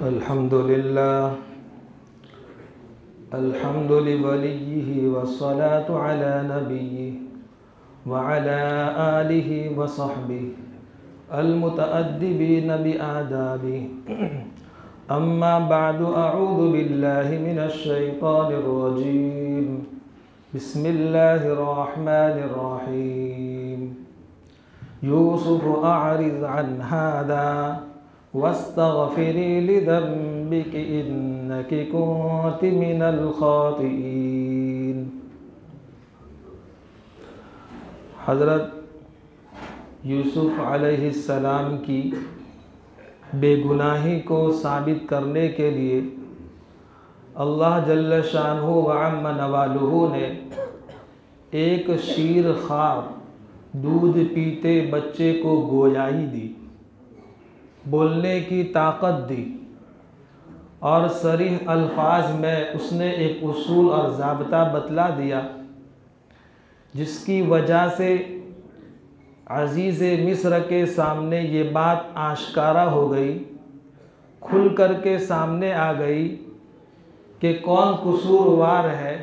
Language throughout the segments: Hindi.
अल्हम्दुलिल्लाह अल्हम्दुलिवलिय्यिहि वस्सलातु अला नबिय्यिहि व अला आलिहि व सहबिहि अलमुतअद्दिबीन बिआदाबिहि अम्मा बअदु अऊज़ु बिल्लाहि मिनश शैतानिर रजीम बिस्मिल्लाहिर रहमानिर रहीम यूसुफ अअरिज़ अन हादा वस्तग़फ़िरी लिज़ंबिकी इन्नकी कुन्ति मिनल ख़ातिईन। हज़रत यूसुफ अलैहिस्सलाम की बेगुनाही को साबित करने के लिए अल्लाह जल्ल शानुहु व अम्मा नवालुहु ने एक शीरख़ार दूध पीते बच्चे को गोयाई दी, बोलने की ताकत दी और सरीह अल्फाज में उसने एक उसूल और ज़ाब्ता बतला दिया, जिसकी वजह से अज़ीज़ मिस्र के सामने ये बात आश्कारा हो गई, खुल कर के सामने आ गई कि कौन कसूरवार है,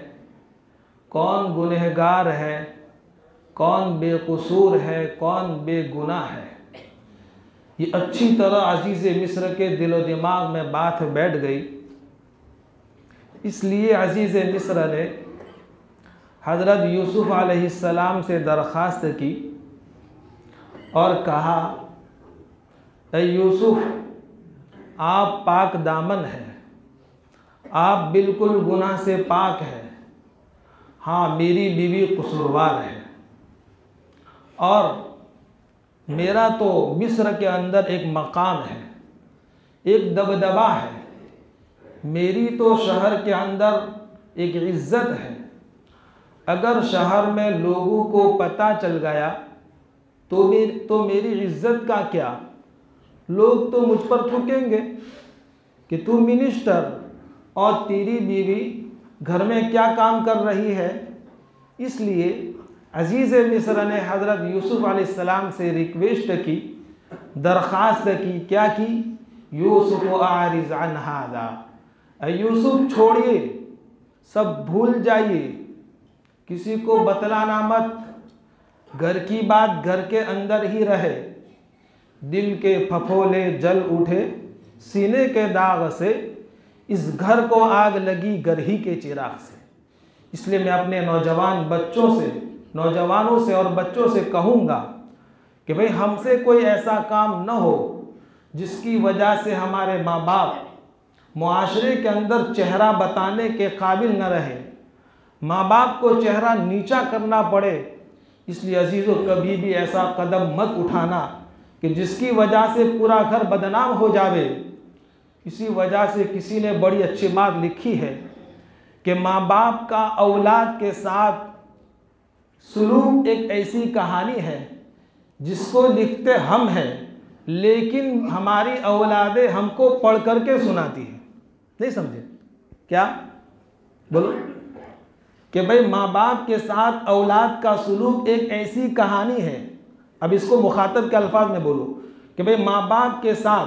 कौन गुनहगार है, कौन बेकसूर है, कौन बेगुनाह है। ये अच्छी तरह अज़ीज़ मिस्र के दिलो दिमाग में बात बैठ गई। इसलिए अज़ीज़ मिस्र ने हज़रत यूसुफ अलैहिस्सलाम से दरख्वास्त की और कहा, ऐ यूसुफ, आप पाक दामन हैं, आप बिल्कुल गुनाह से पाक हैं। हाँ, मेरी बीवी कसूरवार है और मेरा तो मिस्र के अंदर एक मकाम है, एक दबदबा है, मेरी तो शहर के अंदर एक इज़्ज़त है। अगर शहर में लोगों को पता चल गया तो मेरी इज़्ज़त का क्या, लोग तो मुझ पर थूकेंगे कि तू मिनिस्टर और तेरी बीवी घर में क्या काम कर रही है। इसलिए अज़ीज़ मिस्र ने हज़रत यूसुफ अलैहिस्सलाम से रिक्वेस्ट की, दरख्वास्त की। क्या की? यूसुफ अअरिज़ अन हादा, यूसुफ छोड़िए, सब भूल जाइए, किसी को बतलाना मत, घर की बात घर के अंदर ही रहे। दिल के फफोले जल उठे सीने के दाग से, इस घर को आग लगी घर ही के चिराग से। इसलिए मैं अपने नौजवानों से और बच्चों से कहूँगा कि भाई हमसे कोई ऐसा काम न हो जिसकी वजह से हमारे माँ बाप मुआशरे के अंदर चेहरा बताने के काबिल न रहे, माँ बाप को चेहरा नीचा करना पड़े। इसलिए अजीज़ों, कभी भी ऐसा कदम मत उठाना कि जिसकी वजह से पूरा घर बदनाम हो जावे। इसी वजह से किसी ने बड़ी अच्छी बात लिखी है कि माँ बाप का औलाद के साथ सुलूक एक ऐसी कहानी है जिसको लिखते हम हैं, लेकिन हमारी औलादें हमको पढ़ करके सुनाती है। नहीं समझे क्या? बोलो कि भाई माँ बाप के साथ औलाद का सुलूक एक ऐसी कहानी है। अब इसको मुखातब के अल्फाज में बोलो कि भाई माँ बाप के साथ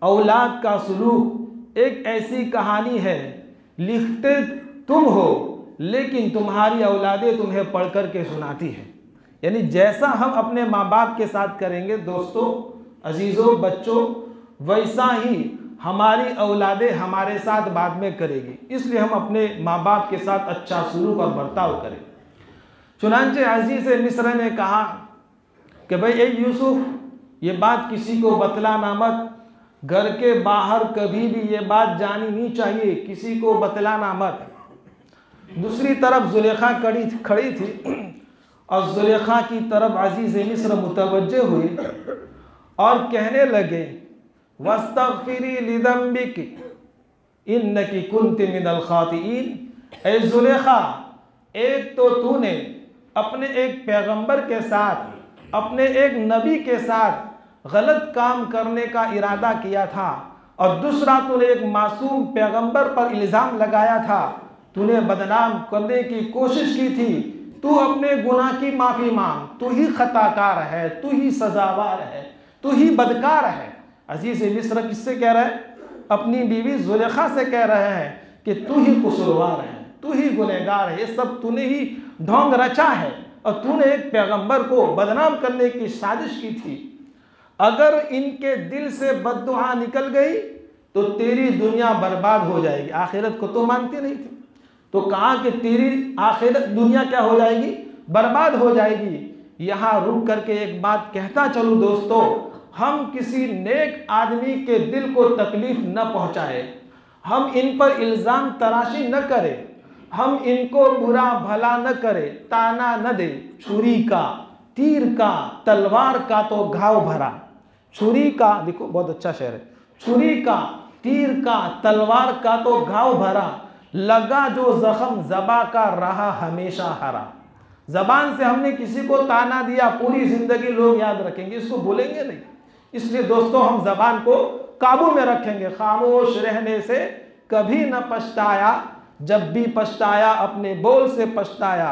औलाद का सुलूक एक ऐसी कहानी है, लिखते तुम हो लेकिन तुम्हारी औलादें तुम्हें पढ़ कर के सुनाती है। यानी जैसा हम अपने माँ बाप के साथ करेंगे दोस्तों, अजीज़ों, बच्चों, वैसा ही हमारी औलादें हमारे साथ बाद में करेगी। इसलिए हम अपने माँ बाप के साथ अच्छा सलूक और बर्ताव करें। चुनांचे अज़ीज़ मिस्र ने कहा कि भाई ए यूसुफ, ये बात किसी को बतलाना मत, घर के बाहर कभी भी ये बात जानी नहीं चाहिए, किसी को बतलाना मत। दूसरी तरफ जुलेखा खड़ी थी और जुलेखा की तरफ अज़ीज़ मिस्र मुतवज्जे हुए और कहने लगे, वस्तग़फ़िरी लिज़ंबिकी इन्नकी कुन्ति मिनल ख़ातिईन। ऐ जुलेखा, एक तो तूने अपने एक पैगंबर के साथ, अपने एक नबी के साथ गलत काम करने का इरादा किया था और दूसरा तूने एक मासूम पैगंबर पर इल्ज़ाम लगाया था, तूने बदनाम करने की कोशिश की थी। तू अपने गुनाह की माफ़ी मांग, तू ही खताकार है, तू ही सजावार है, तू ही बदकार है। अजीज़ मिस्र किससे कह रहा है? अपनी बीवी जुलेखा से कह रहे हैं कि तू ही कसूरवार है, तू ही गुनहगार है, ये सब तूने ही ढोंग रचा है और तूने एक पैगंबर को बदनाम करने की साजिश की थी। अगर इनके दिल से बद्दुआ निकल गई तो तेरी दुनिया बर्बाद हो जाएगी। आखिरत को तो मानती नहीं थी, तो कहा कि तेरी आखिरत दुनिया क्या हो जाएगी, बर्बाद हो जाएगी। यहाँ रुक करके एक बात कहता चलूँ दोस्तों, हम किसी नेक आदमी के दिल को तकलीफ न पहुँचाए, हम इन पर इल्ज़ाम तराशी न करें, हम इनको बुरा भला न करें, ताना न दे। छुरी का, तीर का, तलवार का तो घाव भरा। छुरी का, देखो बहुत अच्छा शेर है, छुरी का, तीर का, तलवार का तो घाव भरा, लगा जो जख्म ज़बा का रहा हमेशा हरा। ज़बान से हमने किसी को ताना दिया, पूरी ज़िंदगी लोग याद रखेंगे, इसको भूलेंगे नहीं। इसलिए दोस्तों हम ज़बान को काबू में रखेंगे। खामोश रहने से कभी न पछताया, जब भी पछताया अपने बोल से पछताया।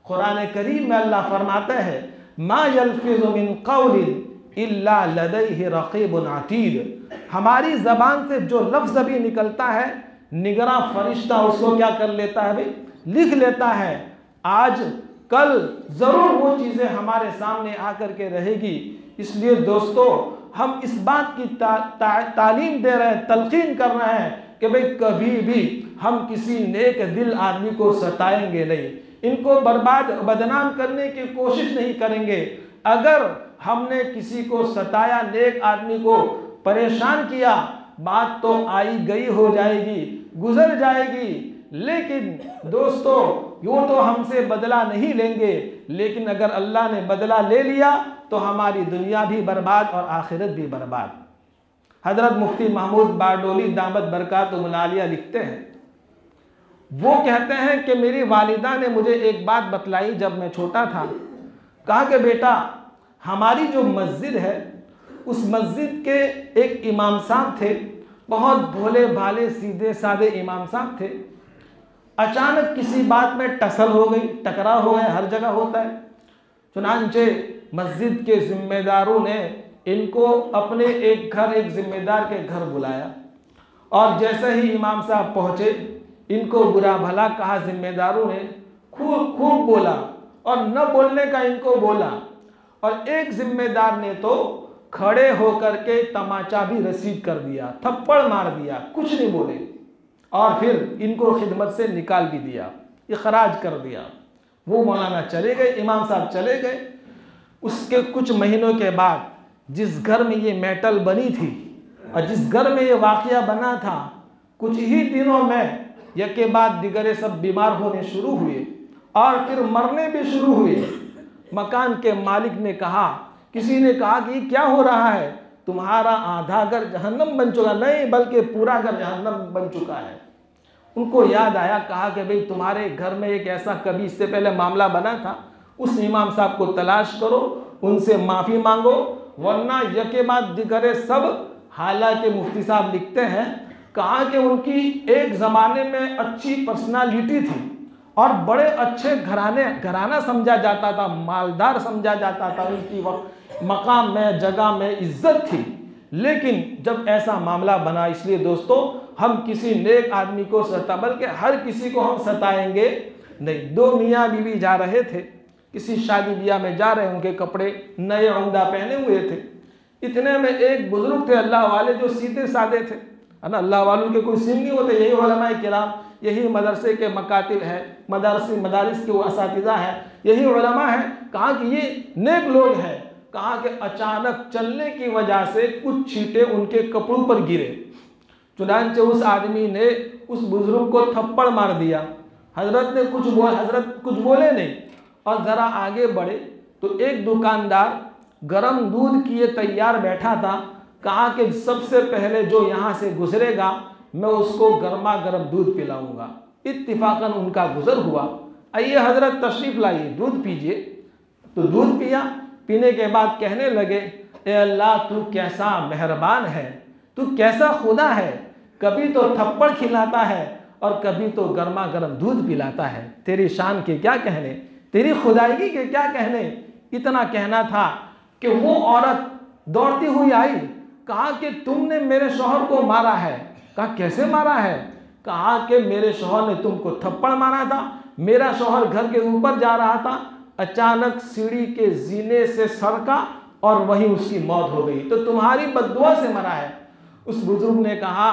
कुरान करीम में अल्लाह फरमाता है, मा यल्फिज़ु मिन क़ौलिन इल्ला लदैहि रक़ीबुन अतीद। हमारी ज़बान से जो लफ्ज़ भी निकलता है, निगरां फरिश्ता उसको क्या कर लेता है भाई, लिख लेता है। आज कल ज़रूर वो चीज़ें हमारे सामने आकर के रहेगी। इसलिए दोस्तों हम इस बात की तालीम दे रहे हैं, तलकीन कर रहे हैं कि भाई कभी भी हम किसी नेक दिल आदमी को सताएंगे नहीं, इनको बर्बाद बदनाम करने की कोशिश नहीं करेंगे। अगर हमने किसी को सताया, नेक आदमी को परेशान किया, बात तो आई गई हो जाएगी, गुजर जाएगी। लेकिन दोस्तों यूँ तो हमसे बदला नहीं लेंगे, लेकिन अगर अल्लाह ने बदला ले लिया तो हमारी दुनिया भी बर्बाद और आखिरत भी बर्बाद। हज़रत मुफ्ती महमूद बारडोली दामत बरकातुहुल आलिया लिखते हैं, वो कहते हैं कि मेरी वालिदा ने मुझे एक बात बतलाई जब मैं छोटा था। कहा कि बेटा हमारी जो मस्जिद है, उस मस्जिद के एक इमाम साहब थे, बहुत भोले भाले सीधे साधे इमाम साहब थे। अचानक किसी बात में टसल हो गई, टकराव हो गया, हर जगह होता है। चुनांचे मस्जिद के जिम्मेदारों ने इनको अपने एक जिम्मेदार के घर बुलाया और जैसे ही इमाम साहब पहुँचे, इनको बुरा भला कहा। जिम्मेदारों ने खूब खूब बोला और न बोलने का इनको बोला, और एक जिम्मेदार ने तो खड़े होकर के तमाचा भी रसीद कर दिया, थप्पड़ मार दिया, कुछ नहीं बोले, और फिर इनको खिदमत से निकाल भी दिया, इखराज कर दिया। वो मौलाना चले गए, इमाम साहब चले गए। उसके कुछ महीनों के बाद जिस घर में ये मेटल बनी थी और जिस घर में ये वाक़या बना था, कुछ ही दिनों में यके बाद दिगरे सब बीमार होने शुरू हुए और फिर मरने भी शुरू हुए। मकान के मालिक ने कहा, किसी ने कहा कि क्या हो रहा है, तुम्हारा आधा घर जहन्नम बन चुका, नहीं बल्कि पूरा घर जहन्नम बन चुका है। उनको याद आया, कहा कि भाई तुम्हारे घर में एक ऐसा कभी इससे पहले मामला बना था, उस इमाम साहब को तलाश करो, उनसे माफ़ी मांगो, वरना यके बाद दिगरे सब। हालांकि मुफ्ती साहब लिखते हैं, कहा कि उनकी एक ज़माने में अच्छी पर्सनालिटी थी और बड़े अच्छे घराना समझा जाता था, मालदार समझा जाता था, उनकी मकाम में जगह में इज्जत थी। लेकिन जब ऐसा मामला बना, इसलिए दोस्तों हम किसी नेक आदमी को सता, बल्कि हर किसी को हम सताएंगे नहीं। दो मियाँ बीवी जा रहे थे, किसी शादी ब्याह में जा रहे, उनके कपड़े नए उम्दा पहने हुए थे। इतने में एक बुजुर्ग थे अल्लाह वाले, जो सीधे साधे थे, है ना, अल्लाह वालों के कोई सीन नहीं होते। यही उलमाए किराम, यही मदरसे के मकातिब है, मदारिस के वो असातिज़ा है, यही उलमा है। कहा कि ये नेक लोग हैं। कहा कि अचानक चलने की वजह से कुछ छींटे उनके कपड़ों पर गिरे। चुनांचे उस आदमी ने उस बुजुर्ग को थप्पड़ मार दिया। हजरत कुछ बोले नहीं और ज़रा आगे बढ़े तो एक दुकानदार गरम दूध किए तैयार बैठा था। कहा कि सबसे पहले जो यहाँ से गुजरेगा मैं उसको गर्मा गर्म दूध पिलाऊंगा। इत्तिफाकन उनका गुजर हुआ। आइए हजरत तशरीफ़ लाइए, दूध पीजिए। तो दूध पिया। पीने के बाद कहने लगे, ए अल्लाह तू कैसा मेहरबान है, तू कैसा खुदा है, कभी तो थप्पड़ खिलाता है और कभी तो गर्मा गर्म दूध पिलाता है। तेरी शान के क्या कहने, तेरी खुदाई के क्या कहने। इतना कहना था कि वो औरत दौड़ती हुई आई। कहा कि तुमने मेरे शौहर को मारा है, कहा कैसे मारा है? कहा कि मेरे शौहर ने तुमको थप्पड़ मारा था, मेरा शौहर घर के ऊपर जा रहा था, अचानक सीढ़ी के जीने से सरका और वहीं उसकी मौत हो गई, तो तुम्हारी बद्दुआ से मरा है। उस बुजुर्ग ने कहा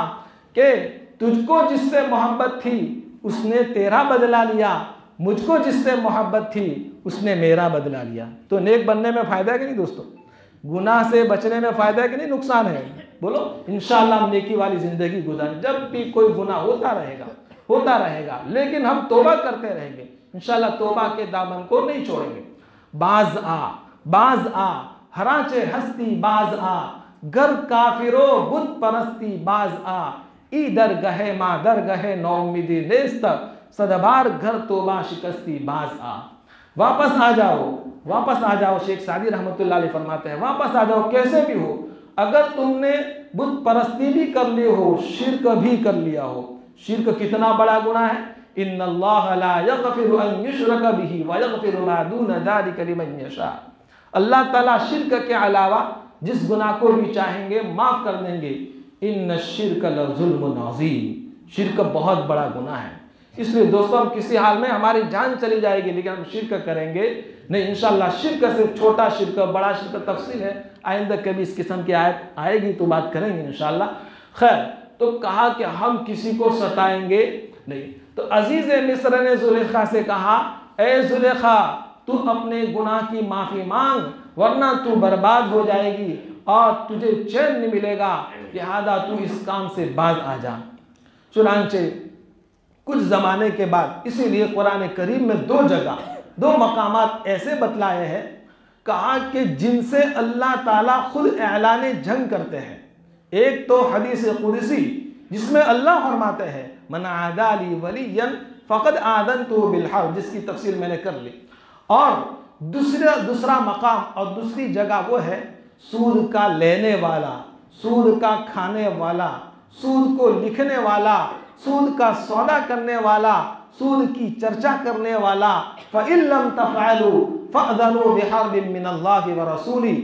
कि तुझको जिससे मोहब्बत थी उसने तेरा बदला लिया, मुझको जिससे मोहब्बत थी उसने मेरा बदला लिया। तो नेक बनने में फ़ायदा है कि नहीं दोस्तों? गुनाह से बचने में फ़ायदा है कि नहीं नुकसान है? बोलो। इंशाअल्लाह हम नेकी वाली ज़िंदगी गुजारें। जब भी कोई गुनाह होता रहेगा, लेकिन हम तौबा करते रहेंगे, इंशाअल्लाह तौबा के दामन को नहीं छोड़ेंगे। बाज आ हराचे हस्ती बाज आ, घर काफिरो बुत परस्ती बाज आ, ई दर गहे माँ दर गहे नौमीदी नेस्त, सदबार घर तौबा शिकस्ती बाज आ। वापस आ जाओ। शेख सादी रहमतुल्लाह अलैह फरमाते हैं वापस आ जाओ कैसे भी हो। अगर तुमने बुत परस्ती भी कर ली हो, शिर्क भी कर लिया हो। शिर्क कितना बड़ा गुनाह है। इन्नल्लाह ला यग़फ़िरु अन युश्रक बिही व यग़फ़िरु मा दून ज़ालिका लिमन यशा। अल्लाह ताला शिर्क के अलावा जिस गुनाह को भी चाहेंगे माफ़ कर देंगे। इन्न शिर्क लज़ुल्मुन अज़ीम, शिर्क बहुत बड़ा गुनाह है। इसलिए दोस्तों हम किसी हाल में हमारी जान चली जाएगी लेकिन हम शिर्क करेंगे नहीं इंशाअल्लाह। शिर्क से छोटा शिर्क बड़ा शिर्क तफसील है, आइंदा कभी इस किस्म की आयत आएगी तो बात करेंगे इंशाअल्लाह। खैर, तो कहा कि हम किसी को सताएंगे नहीं। तो अजीज़ मिस्र ने जुलेखा से कहा, ए जुलेखा तू अपने गुनाह की माफ़ी मांग वरना तू बर्बाद हो जाएगी और तुझे चैन नहीं मिलेगा, लिहाजा तू इस काम से बाज आ जा। चुनांचे कुछ ज़माने के बाद, इसीलिए कुरान करीम में दो मकामात ऐसे बतलाए हैं, कहा कि जिनसे अल्लाह ताला खुद ऐलान जंग करते हैं। एक तो हदीस कुदसी जिसमें अल्लाह फरमाते हैं मन आदाली वलियन फ़क़द आदनतु बिल हर्ब, जिसकी तफसील मैंने कर ली। और दूसरा मकाम और दूसरी जगह वो है सूद का लेने वाला, सूद का खाने वाला, सूद को लिखने वाला, सूद का सौदा करने वाला, सूद की चर्चा करने वाला। फ़इल्लम तफ़अलू फ़अज़नु बिहर्बिन मिनल्लाहि व रसूली।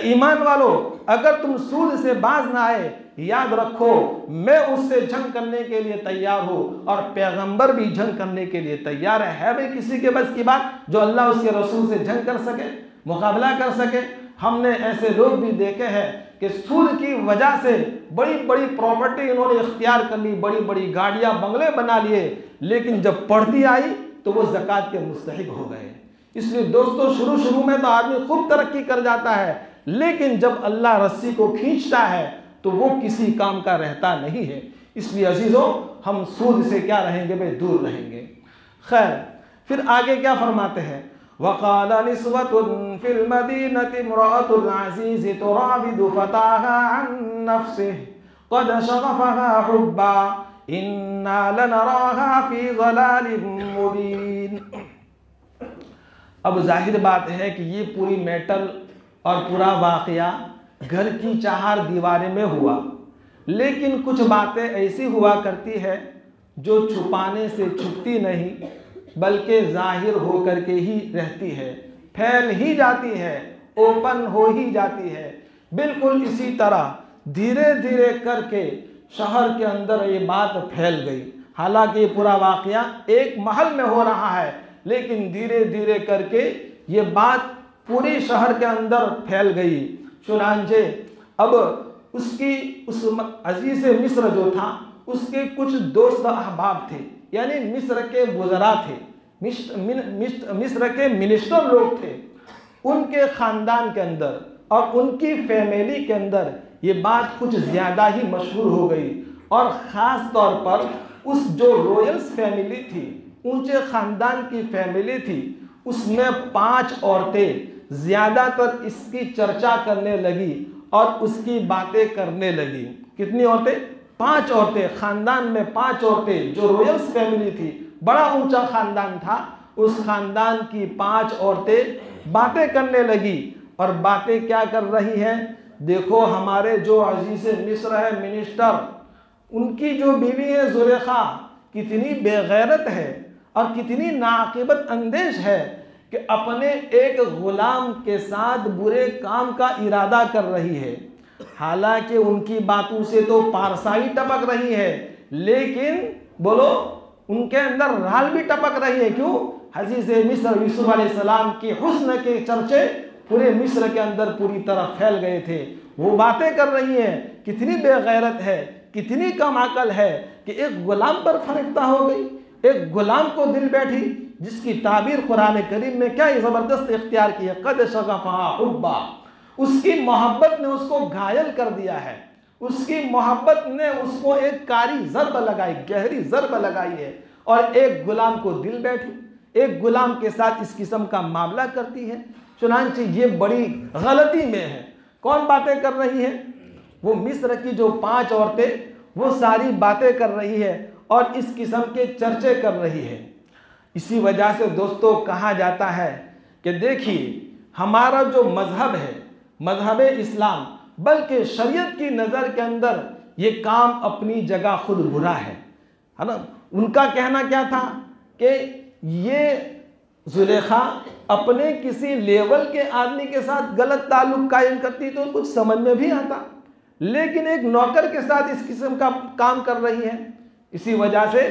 ईमान वालो, अगर तुम सूद से बाज ना आए, याद रखो मैं उससे जंग करने के लिए तैयार हूँ और पैगंबर भी जंग करने के लिए तैयार है भाई किसी के बस की बात जो अल्लाह उसके रसूल से जंग कर सके, मुकाबला कर सके। हमने ऐसे लोग भी देखे हैं कि सूद की वजह से बड़ी बड़ी प्रॉपर्टी इन्होंने इख्तियार कर ली, बड़ी बड़ी गाड़ियाँ बंगले बना लिए, लेकिन जब पढ़ती आई तो वो ज़कात के मुस्तहिक हो गए। इसलिए दोस्तों शुरू में तो आदमी खूब तरक्की कर जाता है, लेकिन जब अल्लाह रस्सी को खींचता है तो वो किसी काम का रहता नहीं है। इसलिए अजीज़ों हम सूद से क्या रहेंगे भाई, दूर रहेंगे। खैर, फिर आगे क्या फरमाते हैं, वक़ाल निस्वतुन फिल मदीनति इम्रअतुल अज़ीज़ तुराविदु फ़ताहा अन नफ़्सिही क़द शग़फ़हा हुब्बा इन्ना लनराहा फ़ी ज़लालिम मुबीन। अब जाहिर बात है कि ये पूरी मैटर और पूरा वाक़या घर की 4 दीवारें में हुआ, लेकिन कुछ बातें ऐसी हुआ करती है जो छुपाने से छुपती नहीं बल्कि जाहिर होकर के ही रहती है, फैल ही जाती है, ओपन हो ही जाती है। बिल्कुल इसी तरह धीरे धीरे करके शहर के अंदर ये बात फैल गई। हालांकि ये पूरा वाक़या एक महल में हो रहा है, लेकिन धीरे धीरे करके ये बात पूरी शहर के अंदर फैल गई। चुनांचे अब उस अजीज़ मिस्र जो था उसके कुछ दोस्त अहबाब थे, यानी मिस्र के वज़रा थे, मिस्र के मिनिस्टर लोग थे। उनके ख़ानदान के अंदर और उनकी फैमिली के अंदर ये बात कुछ ज़्यादा ही मशहूर हो गई, और ख़ास तौर पर उस जो रॉयल्स फैमिली थी, ऊंचे ख़ानदान की फैमिली थी, उसमें 5 औरतें ज़्यादातर इसकी चर्चा करने लगी और उसकी बातें करने लगी। कितनी औरतें? 5 औरतें। ख़ानदान में 5 औरतें, जो रॉयल्स फैमिली थी, बड़ा ऊंचा ख़ानदान था, उस ख़ानदान की 5 औरतें बातें करने लगी। और बातें क्या कर रही हैं? देखो हमारे जो अजीज़ मिस्र है मिनिस्टर, उनकी जो बीवी है जुलेखा, कितनी बेगैरत है और कितनी नाक़िबत अंदेश है कि अपने एक ग़ुलाम के साथ बुरे काम का इरादा कर रही है। हालांकि उनकी बातों से तो पारसाई टपक रही है, लेकिन बोलो उनके अंदर राल भी टपक रही है। क्यों? अजीज़े मिस्र यूसुफ अलैहिस्सलाम के हुस्न के चर्चे पूरे मिस्र के अंदर पूरी तरह फैल गए थे। वो बातें कर रही हैं, कितनी बेगैरत है, कितनी कम अकल है कि एक गुलाम पर फरिश्ता हो गई, एक गुलाम को दिल बैठी, जिसकी ताबीर कुरान करीम में क्या ज़बरदस्त इख्तियार की है, कद शगफ़हा हुब्बा, उसकी मोहब्बत ने उसको घायल कर दिया है, उसकी मोहब्बत ने उसको एक कारी ज़रब लगाई, गहरी ज़रब लगाई है, और एक गुलाम को दिल बैठी, एक गुलाम के साथ इस किस्म का मामला करती है। चुनांचे ये बड़ी गलती में है। कौन बातें कर रही है? वो मिस्र की जो 5 औरतें, वो सारी बातें कर रही है और इस किस्म के चर्चे कर रही है। इसी वजह से दोस्तों कहा जाता है कि देखिए हमारा जो मजहब है, मजहब इस्लाम, बल्कि शरीयत की नज़र के अंदर ये काम अपनी जगह खुद बुरा है ना। उनका कहना क्या था कि ये जुलेखा अपने किसी लेवल के आदमी के साथ गलत ताल्लुक कायम करती तो कुछ समझ में भी आता, लेकिन एक नौकर के साथ इस किस्म का काम कर रही है। इसी वजह से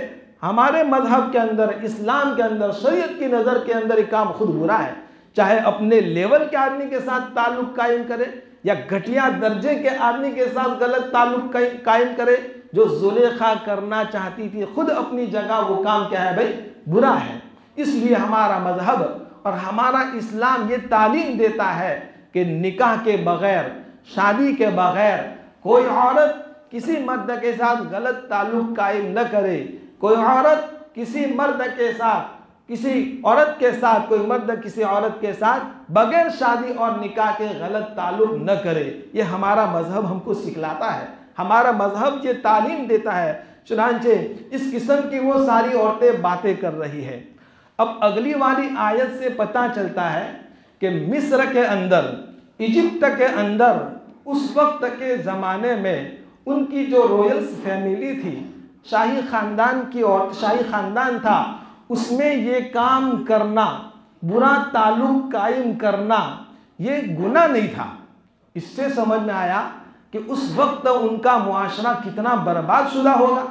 हमारे मजहब के अंदर, इस्लाम के अंदर, शरीयत की नज़र के अंदर ये काम खुद बुरा है। चाहे अपने लेवल के आदमी के साथ ताल्लुक कायम करे या घटिया दर्जे के आदमी के साथ गलत ताल्लुक कायम करे, जो जुलेखा करना चाहती थी खुद अपनी जगह वो काम क्या है भाई, बुरा है। इसलिए हमारा मजहब और हमारा इस्लाम ये तालीम देता है कि निकाह के बग़ैर, शादी के बग़ैर कोई औरत किसी मर्द के साथ गलत ताल्लुक कायम न करे। कोई औरत किसी मर्द के साथ, किसी औरत के साथ, कोई मर्द किसी औरत के साथ बगैर शादी और निकाह के गलत ताल्लुक न करे। ये हमारा मजहब हमको सिखलाता है, हमारा मजहब ये तालीम देता है। चुनांचे इस किस्म की वो सारी औरतें बातें कर रही है। अब अगली वाली आयत से पता चलता है कि मिस्र के अंदर, इजिप्ट के अंदर उस वक्त के ज़माने में उनकी जो रॉयल्स फैमिली थी, शाही ख़ानदान की और शाही ख़ानदान था, उसमें ये काम करना, बुरा ताल्लुक कायम करना, ये गुनाह नहीं था। इससे समझ में आया कि उस वक्त उनका मुआशरा कितना बर्बाद शुदा होगा,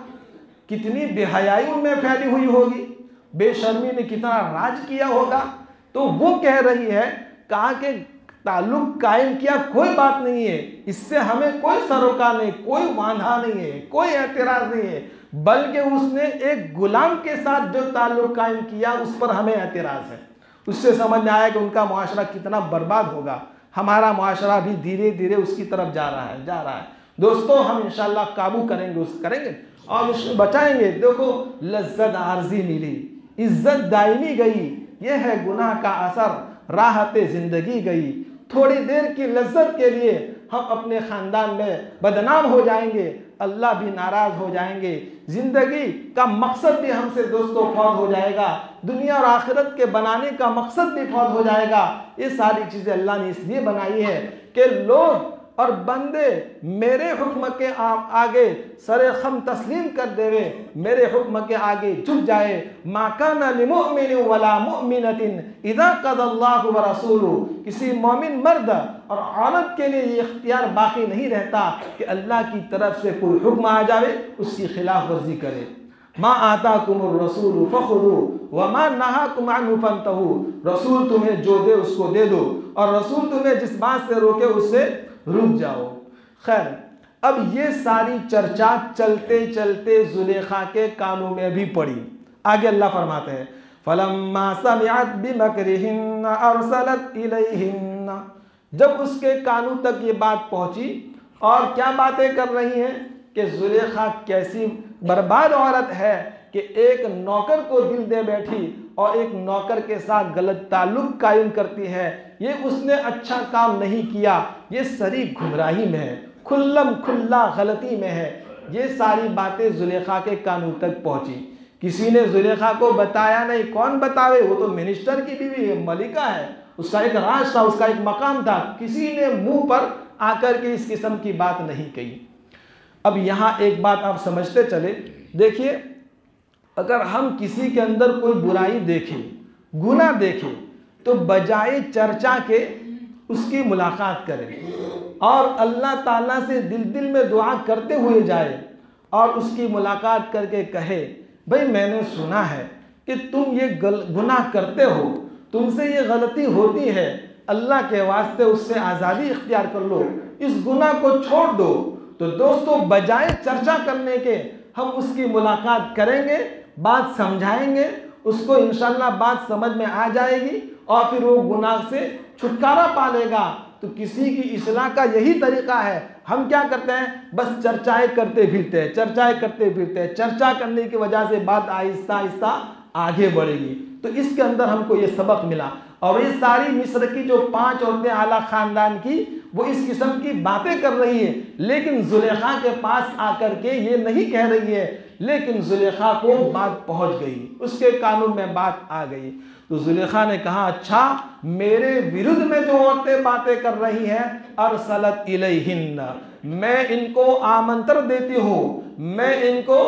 कितनी बेहयाई उनमें फैली हुई होगी, बेशर्मी ने कितना राज किया होगा। तो वो कह रही है, कहा कि ताल्लुक कायम किया कोई बात नहीं है, इससे हमें कोई सरोकार नहीं, कोई वांधा नहीं है, कोई एतराज़ नहीं है, बल्कि उसने एक गुलाम के साथ जो ताल्लुक कायम किया उस पर हमें एतराज़ है। उससे समझ में आया कि उनका मुआशरा कितना बर्बाद होगा। हमारा मुआशरा भी धीरे धीरे उसकी तरफ जा रहा है। दोस्तों हम इंशाल्लाह काबू करेंगे और उसमें बचाएंगे। देखो लज्जत आर्जी मिली, इज्जत दायमी गई, यह है गुनाह का असर, राहत ज़िंदगी गई। थोड़ी देर की लज्जत के लिए हम अपने ख़ानदान में बदनाम हो जाएंगे, अल्लाह भी नाराज़ हो जाएंगे, ज़िंदगी का मकसद भी हमसे दोस्तों फौत हो जाएगा, दुनिया और आखिरत के बनाने का मकसद भी फौत हो जाएगा। ये सारी चीज़ें अल्लाह ने इसलिए बनाई है कि लोग और बंदे मेरे हुक्म के आगे सरे खम तस्लीम कर देवे, मेरे हुक्म के आगे झुक जाए। मा काना लिमुमिन वला मुमिनतिन इज़ा क़ज़ल्लाहु व रसूलुहु, किसी मोमिन मर्द और औरत के लिए ये इख्तियार बाकी नहीं रहता कि अल्लाह की तरफ से कोई हुक्म आ जावे उसकी खिलाफ वर्जी करे। मा आताकुमुर रसूलु फखुदू व मा नहाकुम अन्हु फंतहू, रसूल तुम्हें जो दे उसको दे दो और रसूल तुम्हें जिस बात से रोके उससे रुक जाओ। खैर, अब ये सारी चर्चा चलते चलते जुलेखा के कानों में भी पड़ी। आगे अल्लाह फरमाते हैं, फलम्मा समिअत बिमकरिहिन्ना अरसलत इलैहिन्ना, जब उसके कानों तक ये बात पहुंची और क्या बातें कर रही हैं कि जुलेखा कैसी बर्बाद औरत है कि एक नौकर को दिल दे बैठी और एक नौकर के साथ गलत ताल्लुक कायम करती है। ये उसने अच्छा काम नहीं किया, ये सरी गुमराही में है, खुल्लम खुल्ला गलती में है। ये सारी बातें जुलेखा के कानों तक पहुंची। किसी ने जुलेखा को बताया नहीं, कौन बतावे, वो तो मिनिस्टर की बीवी है, मलिका है, उसका एक राज था, उसका एक मकाम था। किसी ने मुंह पर आकर के इस किस्म की बात नहीं कही। अब यहाँ एक बात आप समझते चले, देखिए अगर हम किसी के अंदर कोई बुराई देखें, गुनाह देखें, तो बजाय चर्चा के उसकी मुलाकात करे और अल्लाह ताला से दिल दिल में दुआ करते हुए जाए और उसकी मुलाकात करके कहे, भाई मैंने सुना है कि तुम ये गुनाह करते हो, तुमसे ये गलती होती है, अल्लाह के वास्ते उससे आज़ादी इख्तियार कर लो, इस गुनाह को छोड़ दो। तो दोस्तों, बजाय चर्चा करने के हम उसकी मुलाकात करेंगे, बात समझाएंगे, उसको इंशाल्लाह बात समझ में आ जाएगी और फिर वो गुनाह से छुटकारा पा लेगा। तो किसी की इस्लाह का यही तरीका है। हम क्या करते हैं, बस चर्चाएं करते फिरते हैं, चर्चाएं करते फिरते हैं। चर्चा करने की वजह से बात आहिस्ता आहिस्ता आगे बढ़ेगी। तो इसके अंदर हमको ये सबक मिला। और ये सारी मिस्र की जो 5 औरतें आला खानदान की, वो इस किस्म की बातें कर रही है, लेकिन जुलेखा के पास आकर के ये नहीं कह रही है, लेकिन जुलेखा को बात पहुंच गई, उसके कानून में बात आ गई। तो जुलेखा ने कहा, अच्छा मेरे विरुद्ध में जो औरतें बातें कर रही हैं, अरसलत इलैहिन्न, मैं इनको आमंत्रण देती हूँ, मैं इनको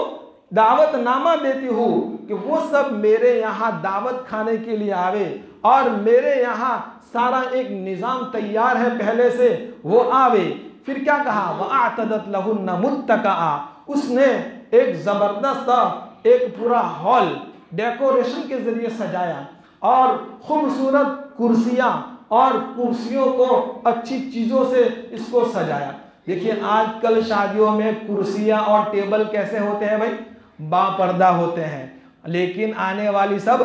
दावतनामा देती हूँ कि वो सब मेरे यहाँ दावत खाने के लिए आवे और मेरे यहाँ सारा एक निज़ाम तैयार है पहले से, वो आवे। फिर क्या कहा, वअअतदत लहुन्ना मुत्तका, उसने एक ज़बरदस्त एक पूरा हॉल डेकोरेशन के ज़रिए सजाया और खूबसूरत कुर्सियाँ और कुर्सियों को अच्छी चीज़ों से इसको सजाया। देखिए आजकल शादियों में कुर्सियाँ और टेबल कैसे होते हैं भाई, बापर्दा होते हैं, लेकिन आने वाली सब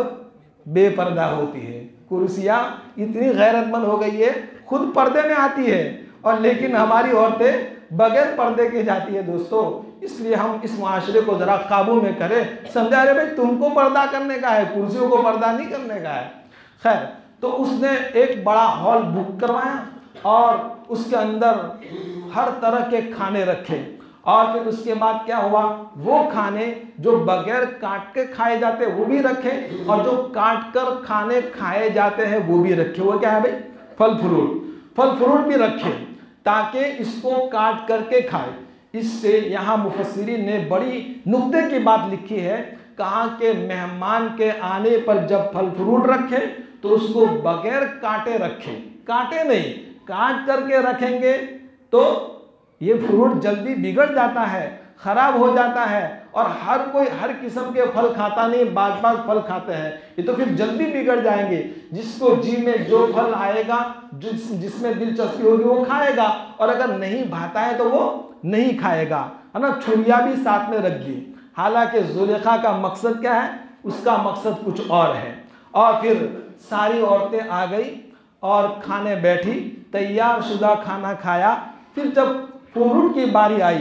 बेपर्दा होती है। कुर्सियाँ इतनी गैरतमंद हो गई है, खुद पर्दे में आती है और लेकिन हमारी औरतें बगैर पर्दे के जाती है। दोस्तों, इसलिए हम इस मुआशरे को ज़रा काबू में करें। समझा रहे भाई, तुमको पर्दा करने का है, कुर्सियों को पर्दा नहीं करने का है। खैर, तो उसने एक बड़ा हॉल बुक करवाया और उसके अंदर हर तरह के खाने रखे और फिर उसके बाद क्या हुआ, वो खाने जो बगैर काट के खाए जाते हैं वो भी रखे और जो काट कर खाने खाए जाते हैं वो भी रखे। वो क्या है भाई, फल फ्रूट भी रखे ताकि इसको काट करके खाए। इससे यहाँ मुफस्सिरीन ने बड़ी नुक्ते की बात लिखी है, कहा कि मेहमान के आने पर जब फल फ्रूट रखे तो उसको बगैर काटे रखे, काटे नहीं, काट करके रखेंगे तो ये फ्रूट जल्दी बिगड़ जाता है, खराब हो जाता है और हर कोई हर किस्म के फल खाता नहीं, बाग फल खाते हैं, ये तो फिर जल्दी बिगड़ जाएंगे। जिसको जी में जो फल आएगा, जिसमें दिलचस्पी होगी वो खाएगा और अगर नहीं भाता है तो वो नहीं खाएगा, है ना। छुरिया भी साथ में रख दी। हालांकि जुलेखा का मकसद क्या है, उसका मकसद कुछ और है। और फिर सारी औरतें आ गई और खाने बैठी, तैयार शुदा खाना खाया। फिर जब फ्रूट की बारी आई,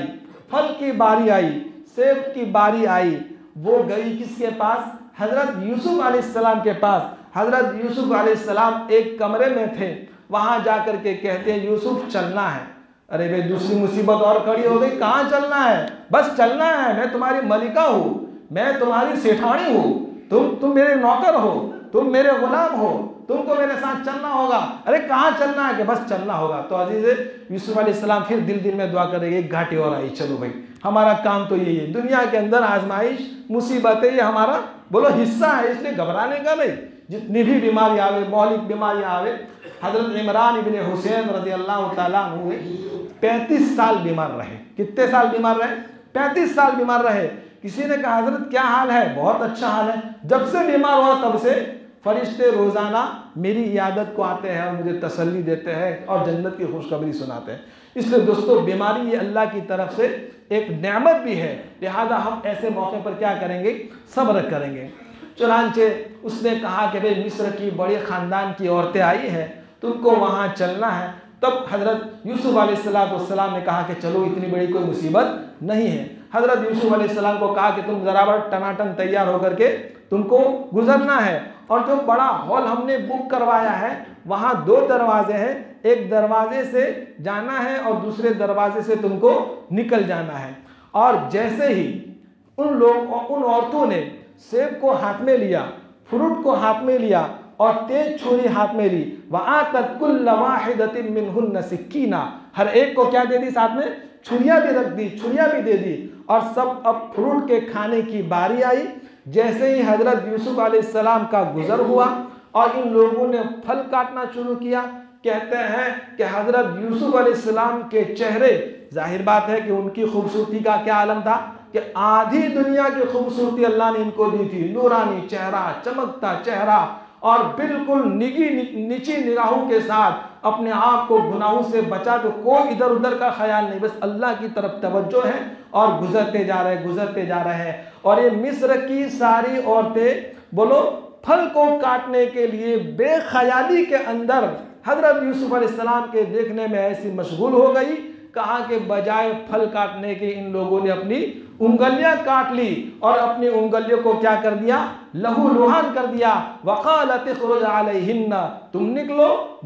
फल की बारी आई, सेब की बारी आई, वो गई किसके पास, हजरत यूसुफ अलैहिस्सलाम के पास। हजरत यूसुफ अलैहिस्सलाम एक कमरे में थे, वहां जाकर के कहते हैं, यूसुफ चलना है। अरे भाई, दूसरी मुसीबत और खड़ी हो गई, कहाँ चलना है, बस चलना है, मैं तुम्हारी मलिका हूँ, मैं तुम्हारी सेठानी हूँ, तुम मेरे नौकर हो, तुम मेरे गुलाम हो, तुमको मेरे साथ चलना होगा। अरे कहाँ चलना है, कि बस चलना होगा। तो अजीज़, यूसुफ अलैहिस्सलाम फिर दिल दिल में दुआ करेंगे, एक घाटी और आई, चलो भाई हमारा काम तो यही है, दुनिया के अंदर आजमाइश मुसीबतें ये हमारा बोलो हिस्सा है, इसलिए घबराने का नहीं। जितनी भी बीमारी आवे, मौलिक बीमारी आवे, हजरत इमरान इब्न हुसैन रज़ियल्लाहु ताला अन्हु 35 साल बीमार रहे। कितने साल बीमार रहे, 35 साल बीमार रहे। किसी ने कहा, हजरत क्या हाल है, बहुत अच्छा हाल है, जब से बीमार हुआ तब से फरिश्ते रोज़ाना मेरी इयादत को आते हैं और मुझे तसल्ली देते हैं और जन्नत की खुशखबरी सुनाते हैं। इसलिए दोस्तों, बीमारी ये अल्लाह की तरफ से एक नेमत भी है, लिहाजा हम ऐसे मौके पर क्या करेंगे, सब्र करेंगे। चुनांचे उसने कहा कि भाई मिस्र की बड़े ख़ानदान की औरतें आई हैं, तुमको वहाँ चलना है। तब हज़रत यूसुफ अलैहिस्सलाम ने कहा कि चलो, इतनी बड़ी कोई मुसीबत नहीं है। हज़रत यूसुफ अलैहिस्सलाम को कहा कि तुम ज़रा टनाटन तैयार होकर के तुमको गुजरना है। और जो बड़ा हॉल हमने बुक करवाया है, वहाँ 2 दरवाजे हैं, एक दरवाजे से जाना है और दूसरे दरवाजे से तुमको निकल जाना है। और जैसे ही उन औरतों ने सेब को हाथ में लिया, फ्रूट को हाथ में लिया और तेज छुरी हाथ में ली, वआतत कुल्ल वाहिदतिन मिनहुन्न सिक्कीना, हर एक को क्या दे दी, साथ में छुरिया भी रख दी, छुरिया भी दे दी। और सब अब फ्रूट के खाने की बारी आई। जैसे ही हजरत यूसुफ अलैहिस्सलाम का गुजर हुआ और इन लोगों ने फल काटना शुरू किया, कहते हैं कि हजरत यूसुफ अलैहिस्सलाम के चेहरे, जाहिर बात है कि उनकी खूबसूरती का क्या आलम था कि आधी दुनिया की खूबसूरती अल्लाह ने इनको दी थी। नूरानी चेहरा, चमकता चेहरा और बिल्कुल नीची निगाहों के साथ अपने आप को गुनाहों से बचा, तो कोई इधर उधर का ख्याल नहीं, बस अल्लाह की तरफ तवज्जो है और गुजरते जा रहे हैं। और ये मिस्र की सारी औरतें बोलो फल को काटने के लिए बेख्याली के अंदर हजरत यूसुफ अलैहिस्सलाम के देखने में ऐसी मशगूल हो गई, कहा कि बजाय फल काटने के इन लोगों ने अपनी उंगलियां काट ली और अपनी उंगलियों को क्या कर दिया, लहूलुहान कर दिया। वक़ालत इख़रुज अलैहिन्ना, तुम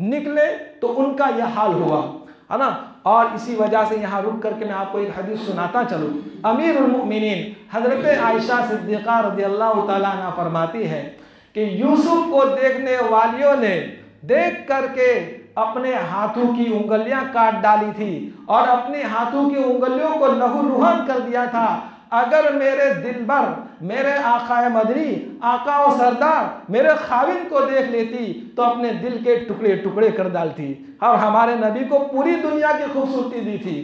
निकले तो उनका यह हाल हुआ, है ना। और इसी वजह से यहाँ रुक करके मैं आपको एक हदीस सुनाता चलूँ। अमीरुल मोमिनीन हजरत आयशा सिद्दीक़ा रज़ियल्लाहु ताला अन्हा फरमाती है कि यूसुफ को देखने वालियों ने देख करके अपने हाथों की उंगलियां काट डाली थी और अपने हाथों की उंगलियों को लहूलुहान कर दिया था। अगर मेरे दिलबर, मेरे आकाए मदनी, आका और सरदार मेरे खाविन को देख लेती तो अपने दिल के टुकड़े टुकड़े कर डालती। और हमारे नबी को पूरी दुनिया की खूबसूरती दी थी,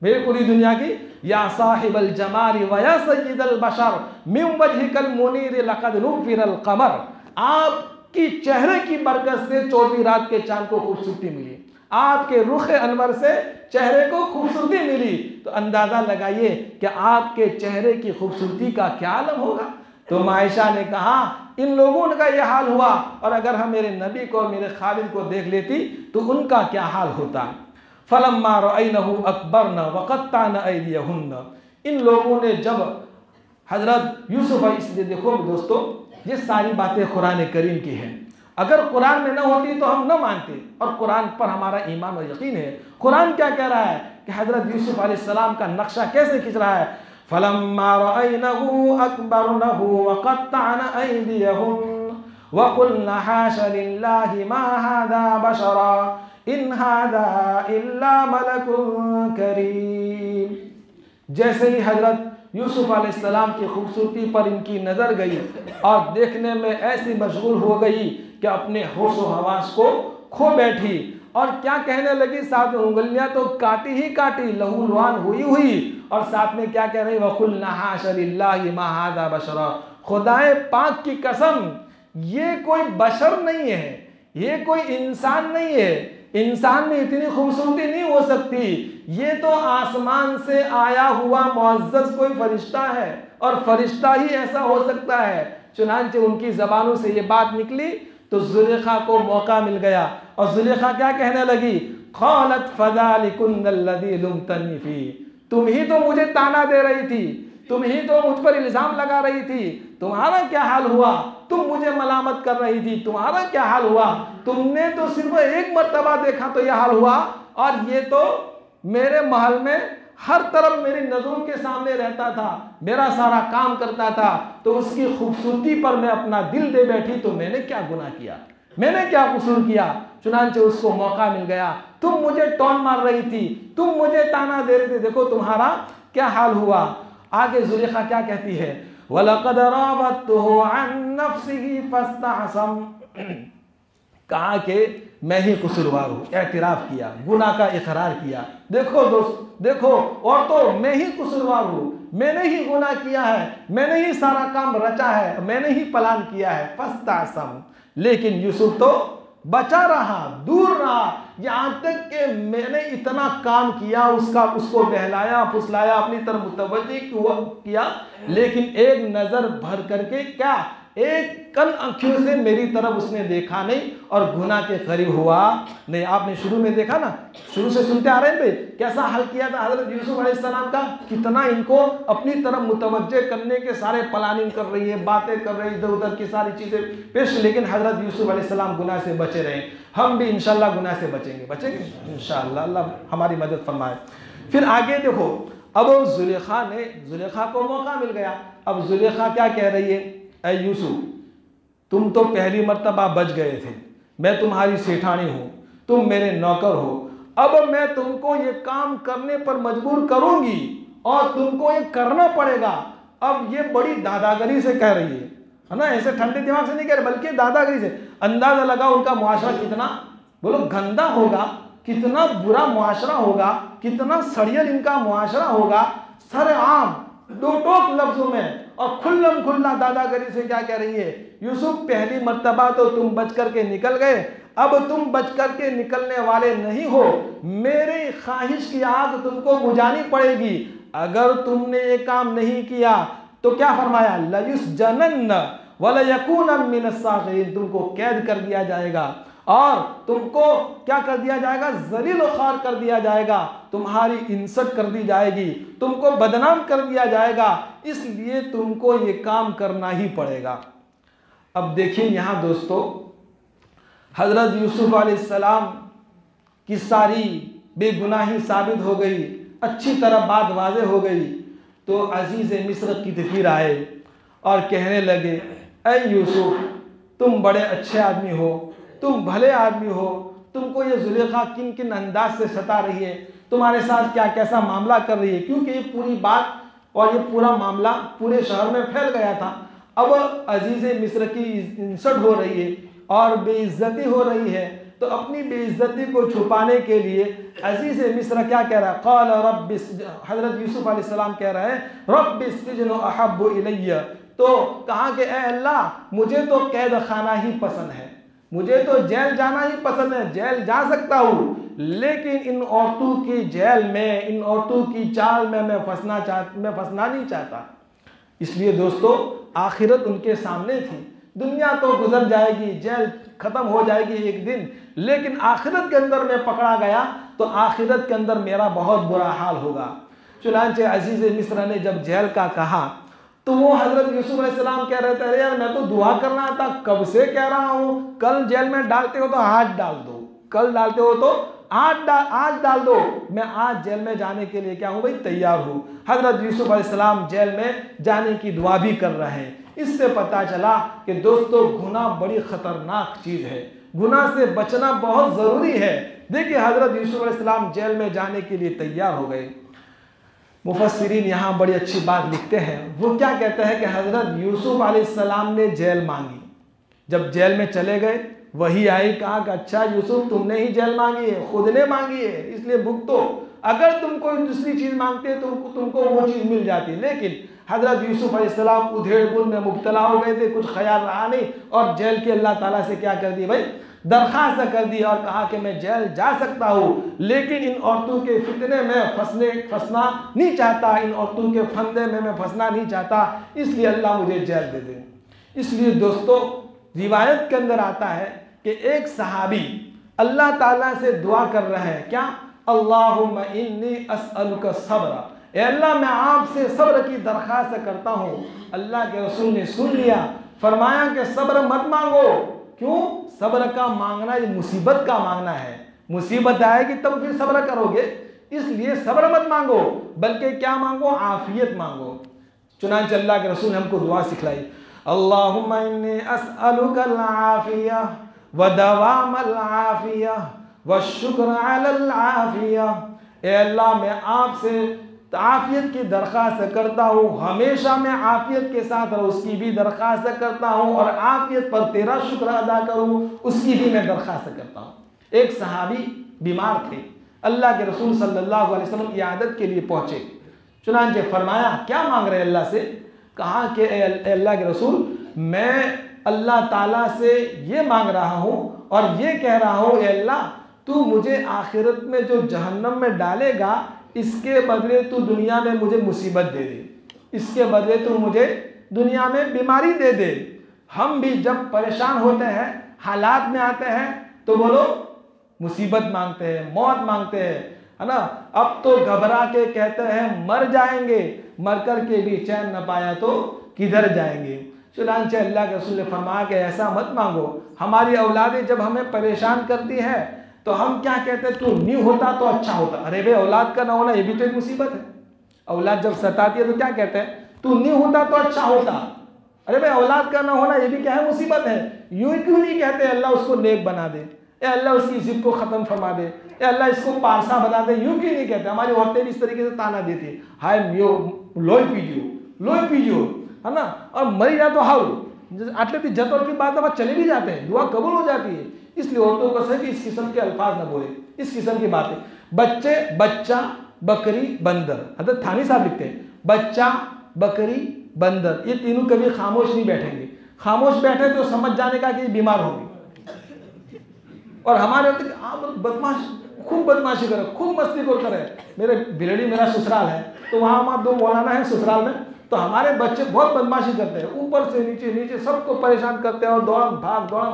मेरे पूरी दुनिया की। या साहिबल जमाली व या सय्यिदल बशर मिन वजहिकल मुनीर लक़द नुफ़िरल क़मर, आपकी चेहरे की बरकत से 24 रात के चांद को खूबसूरती मिली, आपके रुख अनवर से चेहरे को खूबसूरती मिली। तो अंदाजा लगाइए कि आपके चेहरे की खूबसूरती का क्या आलम होगा। तो आयशा ने कहा इन लोगों का यह हाल हुआ, और अगर हम मेरे नबी को और मेरे खालिद को देख लेती तो उनका क्या हाल होता। फलम्मा रअयनहु अकबरना व क़त्तअना अयदियहुन्ना, इन लोगों ने जब हजरत यूसुफ, इसलिए देखो दोस्तों ये सारी बातें कुरान करीम की हैं, अगर कुरान में न होती तो हम न मानते, और कुरान पर हमारा ईमान और यकीन है। कुरान क्या कह रहा है कि हजरत यूसुफ अलैहिस्सलाम का नक्शा कैसे खींच रहा है। फलम्मा रअयनहु अकबरनहु व क़त्तअना अयदियहुन्ना व क़ुलना हाशा लिल्लाहि मा हाज़ा बशरा इन हाज़ा इल्ला मलकुन करीम। जैसे ही हजरत यूसुफ अलैहिस्सलाम की खूबसूरती पर इनकी नज़र गई और देखने में ऐसी मशगूल हो गई कि अपने होश व हवास को खो बैठी, और क्या कहने लगी, साथ में उंगलियां तो काटी ही काटी, लहूलुहान हुई, और साथ में क्या कह रही, वकुलना हाशा लिल्लाहि मा हाज़ा बशरा, खुदाए पाक की कसम ये कोई बशर नहीं है, ये कोई इंसान नहीं है, इंसान में इतनी खूबसूरती नहीं हो सकती, ये तो आसमान से आया हुआ मुअज़्ज़ज़ कोई फरिश्ता है, और फरिश्ता ही ऐसा हो सकता है। चुनांचे उनकी ज़बानों से ये बात निकली तो ज़ुलेखा को मौका मिल गया, और ज़ुलेखा क्या कहने लगी, क़ालत फ़ज़ालिकुन्नल्लज़ी लुमतनी फ़ी, तुम ही तो मुझे ताना दे रही थी, तुम ही तो मुझ पर इल्ज़ाम लगा रही थी, तुम्हारा क्या हाल हुआ, तुम मुझे मलामत कर रही थी, तुम्हारा क्या हाल हुआ, तुमने तो सिर्फ एक मर्तबा देखा तो यह हाल हुआ, और ये तो मेरे महल में हर तरफ मेरी नज़रों के सामने रहता था, मेरा सारा काम करता था, तो उसकी खूबसूरती पर मैं अपना दिल दे बैठी, तो मैंने क्या गुनाह किया, मैंने क्या कसूर किया। चुनांचे उसको मौका मिल गया, तुम मुझे टॉन मार रही थी, तुम मुझे ताना दे रहे थे, देखो तुम्हारा क्या हाल हुआ। आगे ज़ुलेखा क्या कहती है, वलक़द रावतुहु अन नफ्सिही फस्तअसम, कहा कि मैं ही कसूरवार हूँ, एतराफ़ किया, गुनाह का इकरार किया। देखो दोस्त देखो, और तो मैं ही कसूरवार हूँ, मैंने ही गुनाह किया है, मैंने ही सारा काम रचा है, मैंने ही प्लान किया है। फस्तअसम, लेकिन यूसुफ तो बचा रहा, दूर रहा, यहाँ तक कि मैंने इतना काम किया, उसको बहलाया फुसलाया, अपनी तरफ मुतवज्जि किया, लेकिन एक नज़र भर करके क्या, एक कन आँखों से मेरी तरफ उसने देखा नहीं, और गुनाह के करीब हुआ नहीं। आपने शुरू में देखा ना, शुरू से सुनते आ रहे हैं भाई, कैसा हाल किया था हज़रत यूसुफ अलैहिस्सलाम का, कितना इनको अपनी तरफ मुतवज्जे करने के सारे प्लानिंग कर रही है, बातें कर रही है, इधर उधर की सारी चीज़ें पेश, लेकिन हज़रत यूसुफ अलैहिस्सलाम गुनाह से बचे रहे। हम भी इंशाअल्लाह गुनाह से बचेंगे इंशाअल्लाह, अल्लाह हमारी मदद फरमाए। फिर आगे देखो, अब ज़ुलेखा को मौका मिल गया। अब ज़ुलेखा क्या कह रही है, ऐ यूसुफ तुम तो पहली मर्तबा बच गए थे, मैं तुम्हारी सेठानी हूँ, तुम मेरे नौकर हो, अब मैं तुमको ये काम करने पर मजबूर करूँगी और तुमको ये करना पड़ेगा। अब ये बड़ी दादागिरी से कह रही है ना, ऐसे ठंडे दिमाग से नहीं कह रहे, बल्कि दादागिरी से। अंदाज़ा लगा उनका मुआशरा कितना बोलो गंदा होगा, कितना बुरा मुआशरा होगा, कितना सड़ियल इनका मुआशरा होगा। सरेआम दो टोक लफ्जों में और खुल्लम खुल्ला दादागिरी से क्या कह रही है, यूसुफ पहली मर्तबा तो तुम बच करके निकल गए, अब तुम बच करके निकलने वाले नहीं हो, मेरी ख्वाहिश की आग तुमको बुझानी पड़ेगी। अगर तुमने ये काम नहीं किया तो क्या फरमाया, लयुस्जनन्न वलयकून मिनस सागिरीन, तुमको कैद कर दिया जाएगा और तुमको क्या कर दिया जाएगा, जलील व ख्वार कर दिया जाएगा, तुम्हारी इंसल्ट कर दी जाएगी, तुमको बदनाम कर दिया जाएगा, इसलिए तुमको ये काम करना ही पड़ेगा। अब देखिए यहाँ दोस्तों, हजरत यूसुफ अलैहिस्सलाम की सारी बेगुनाही साबित हो गई, अच्छी तरह बात वाज़ेह हो गई। तो अजीज़ मिस्र की तफीर आए और कहने लगे, ऐ यूसुफ तुम बड़े अच्छे आदमी हो, तुम भले आदमी हो, तुमको ये जुलेखा किन किन अंदाज से सता रही है, तुम्हारे साथ क्या कैसा मामला कर रही है, क्योंकि ये पूरी बात और ये पूरा मामला पूरे शहर में फैल गया था। अब अजीज़ मिस्र की इंसल्ट हो रही है और बेइज्जती हो रही है, तो अपनी बेइज्जती को छुपाने के लिए अजीज़ मिस्र क्या कह रहा है, क़ाल रब्बि, हज़रत यूसुफ अलैहिस्सलाम कह रहे हैं, रब्बिस सिज्नु अहब्बु इलैया, तो कहा कि ए अल्लाह मुझे तो कैद खाना ही पसंद है, मुझे तो जेल जाना ही पसंद है, जेल जा सकता हूँ, लेकिन इन औरतों की जेल में, इन औरतों की चाल में मैं फंसना नहीं चाहता। इसलिए दोस्तों आखिरत उनके सामने थी, दुनिया तो गुजर जाएगी, जेल खत्म हो जाएगी एक दिन, लेकिन आखिरत के अंदर मैं पकड़ा गया तो आखिरत के अंदर मेरा बहुत बुरा हाल होगा। चुनांचे अजीज़ मिस्र ने जब जेल का कहा तो वो हजरत यूसुफ अलैहिस्सलाम कह रहे थे, अरे यार मैं तो दुआ करना था, कब से कह रहा हूँ, कल जेल में डालते हो तो आज डाल दो, कल डालते हो तो आज डाल दो, मैं आज जेल में जाने के लिए क्या हूँ भाई, तैयार हूँ। हजरत यूसुफ अलैहिस्सलाम जेल में जाने की दुआ भी कर रहे हैं। इससे पता चला कि दोस्तों गुनाह बड़ी ख़तरनाक चीज़ है, गुनाह से बचना बहुत ज़रूरी है। देखिए हजरत यूसुफ अलैहिस्सलाम जेल में जाने के लिए तैयार हो गए। मुफस्सिरीन यहाँ बड़ी अच्छी बात लिखते हैं, वो क्या कहते हैं कि हजरत यूसुफ अलैहिस्सलाम ने जेल मांगी, जब जेल में चले गए वही आई, कहा कि अच्छा यूसुफ तुमने ही जेल मांगी है, खुद ने मांगी है, इसलिए भुगतो, अगर तुम कोई दूसरी चीज़ मांगते तो तुमको वो चीज़ मिल जाती। लेकिन हजरत यूसुफ अलैहिस्सलाम उधेड़-बुन में मुब्तला हो गए थे, कुछ ख्याल रहा नहीं और जेल के अल्लाह ताला से क्या कर दी भाई, दरख्वास्त कर दी और कहा कि मैं जेल जा सकता हूँ, लेकिन इन औरतों के फितने में फंसना नहीं चाहता, इन औरतों के फंदे में मैं फंसना नहीं चाहता, इसलिए अल्लाह मुझे जेल दे दे। इसलिए दोस्तों रिवायत के अंदर आता है कि एक सहाबी अल्लाह ताला से दुआ कर रहे हैं, क्या, अल्लाहुम्मा इन्नी अस्अलुका सब्र, ए अल्लाह मैं आपसे सब्र की दरख्वास्त करता हूँ। अल्लाह के रसूल ने सुन लिया, फरमाया कि सब्र मत मांगो, क्यों, सब्र का मांगना ये मुसीबत का मांगना है, मुसीबत आएगी तब फिर सब्र करोगे, इसलिए सब्र मत मांगो, बल्कि क्या मांगो, आफियत मांगो। चुनांचे अल्लाह के रसूल ने हमको दुआ सिखलाई, अल्लाहुम्मा इन्नी अस्अलुकल आफिया व दवामल आफिया व शुक्र अलल आफिया, ए अल्लाह मैं आपसे आफियत की दरख्वास्त करता हूँ, हमेशा मैं आफियत के साथ रहूँ उसकी भी दरख्वास्त करता हूँ, और आफियत पर तेरा शुक्र अदा करूँ उसकी भी मैं दरख्वास्त करता हूँ। एक सहाबी बीमार थे, अल्लाह के रसूल सल्लल्लाहु अलैहि वसल्लम इयादत के लिए पहुँचे, चुनांचे फरमाया क्या मांग रहे अल्लाह से, कहा कि अल्लाह के रसूल मैं अल्लाह ताला से ये मांग रहा हूँ और ये कह रहा हूँ, अल्लाह तू मुझे आखिरत में जो जहन्नम में डालेगा इसके बदले तू दुनिया में मुझे मुसीबत दे दे, इसके बदले तू मुझे दुनिया में बीमारी दे दे। हम भी जब परेशान होते हैं, हालात में आते हैं तो बोलो मुसीबत मांगते हैं, मौत मांगते हैं, है ना। अब तो घबरा के कहते हैं मर जाएंगे, मर कर के भी चैन न पाया तो किधर जाएंगे। चुनांचे अल्लाह के रसूल ने फरमाया कि ऐसा मत मांगो। हमारी औलादें जब हमें परेशान करती है तो हम क्या कहते हैं, तू नहीं होता तो अच्छा होता। अरे भाई औलाद का ना होना ये भी तो एक मुसीबत है। औलाद जब सताती है तो क्या कहते हैं, तू नहीं होता तो अच्छा होता। अरे भाई औलाद का ना होना ये भी क्या है, मुसीबत है। यूं क्यों नहीं कहते अल्लाह उसको नेक बना दे, या अल्लाह उसकी जिद को ख़त्म फरमा दे, या अल्लाह इसको पारसा बना दे, यूं क्यों नहीं कहते। हमारी औरतें भी इस तरीके से ताना देती है, हाय लोही पीजियो, है ना, और मरी जा तो हाउ आटले भी जत और की बात चले भी जाते हैं, दुआ कबूल हो जाती है। इसलिए औरतों को सही कि इस किस्म के अल्फाज न बोले, इस किस्म की बातें। बच्चे, बच्चा, बकरी, बंदर। हज़रत थानी साहब लिखते हैं बच्चा, बकरी, बंदर, ये तीनों कभी खामोश नहीं बैठेंगे। खामोश बैठे तो समझ जाने का कि बीमार होंगे। और हमारे बदमाश, खूब बदमाशी करे, खूब मस्ती को करे। मेरे बिलड़ी मेरा ससुराल है, तो वहाँ हमारे 2 मौलाना हैं ससुराल में, तो हमारे बच्चे बहुत बदमाशी करते हैं, ऊपर से नीचे, नीचे सबको परेशान करते हैं और दौड़म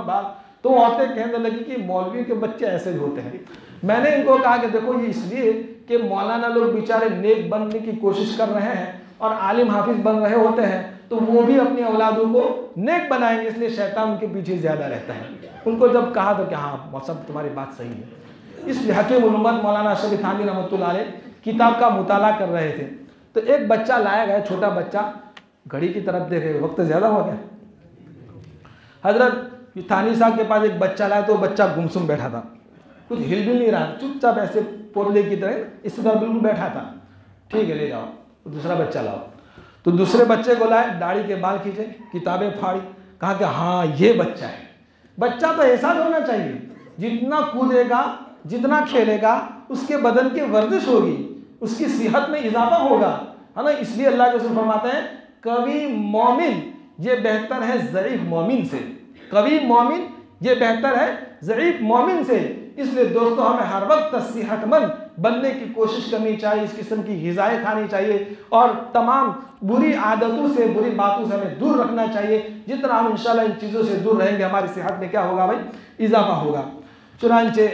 भाग। तो औरतें कहने लगी कि मौलवी के बच्चे ऐसे ही होते हैं। मैंने इनको कहा कि देखो, ये इसलिए कि मौलाना लोग बेचारे नेक बनने की कोशिश कर रहे हैं और आलिम हाफिज बन रहे होते हैं, तो वो भी अपनी औलादों को नेक बनाएंगे, इसलिए शैतान उनके पीछे ज़्यादा रहता है। उनको जब कहा तो कि हाँ सब तुम्हारी बात सही है। इसलिए हकीम उल उम्मत मौलाना अशरफ थानी रहमतुल्लाह अलैह किताब का मुताला कर रहे थे, तो एक बच्चा लाया गया, छोटा बच्चा, घड़ी की तरफ देखे, वक्त ज़्यादा हो गया। हजरत थानी साहब के पास एक बच्चा लाया, तो बच्चा गुमसुम बैठा था, कुछ हिल भी नहीं रहा, चुपचाप ऐसे पोले की तरह इस तरह बिल्कुल बैठा था। ठीक है, ले जाओ, तो दूसरा बच्चा लाओ। तो दूसरे बच्चे को लाए, दाढ़ी के बाल खींचे, किताबें फाड़ी, कहा कि हाँ ये बच्चा है। बच्चा तो ऐसा होना चाहिए, जितना कूदेगा, जितना खेलेगा, उसके बदन की वर्जिश होगी, उसकी सेहत में इजाफा होगा, है ना। इसलिए अल्लाह के रसूल फरमाते हैं कवी मोमिन ये बेहतर है ज़ईफ मोमिन से, कवी मोमिन ये बेहतर है ज़ईफ मोमिन से। इसलिए दोस्तों, हमें हर वक्त सेहतमंद बनने की कोशिश करनी चाहिए, इस किस्म की ग़िज़ाएं खानी चाहिए और तमाम बुरी आदतों से, बुरी बातों से हमें दूर रखना चाहिए। जितना हम इंशाल्लाह इन चीज़ों से दूर रहेंगे, हमारी सेहत में क्या होगा भाई, इजाफा होगा। चुनांचे